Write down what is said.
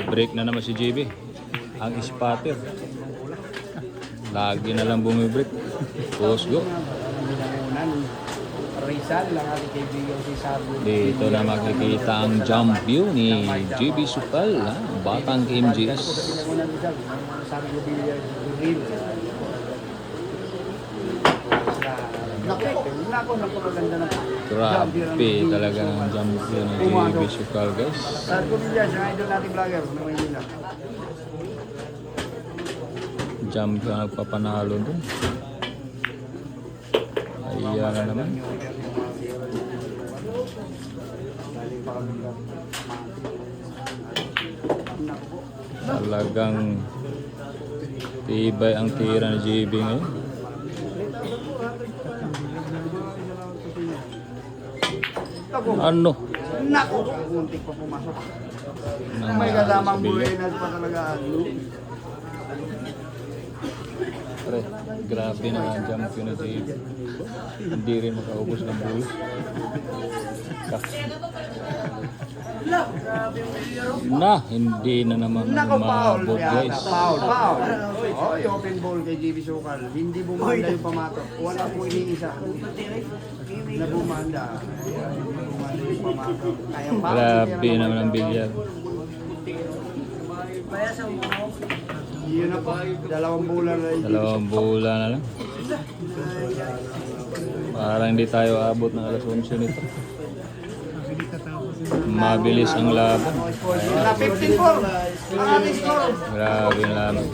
Break na naman si JB. Ang spotter. Lagi na lang bumibreak. Let's go. Rizal lang ating kaibigan si Sardo. Dito na makikita ang jump view ni JB Sukal. Ha? Batang MGS. Sardo Villar Duril. Nako, maganda na. Grabe talaga ang jump view ni JB Sukal, guys. Sardo Villar, siya idol nating vlogger na Maynila. Jump view ang nagpapanalo dun. Ayan na naman. Talagang tibay ang tira ni JB ngayon. Ano? Nako, muntik pa pumasok. Nang May kasamang sa bilya. buhay pa talaga. Pre, grabe na ang jump yun na JB. Hindi rin makaubos ng bulo. Na, hindi na naman Nako, foul. maabot, guys. Foul. Oy, open ball kay JB Sukal. Hindi bumanda yung pamato. Wala po iniisa. Na bumanda. Bumanda yung pamato. Kaya foul. Grabe naman ang bilyar. Yun na po. Dalawang bulan na yung Dalawang bola na lang. Parang hindi tayo abot ng alas 11 nito. Mabilis ang laban. na 15-4. Ang ating score. Grabe ang laban.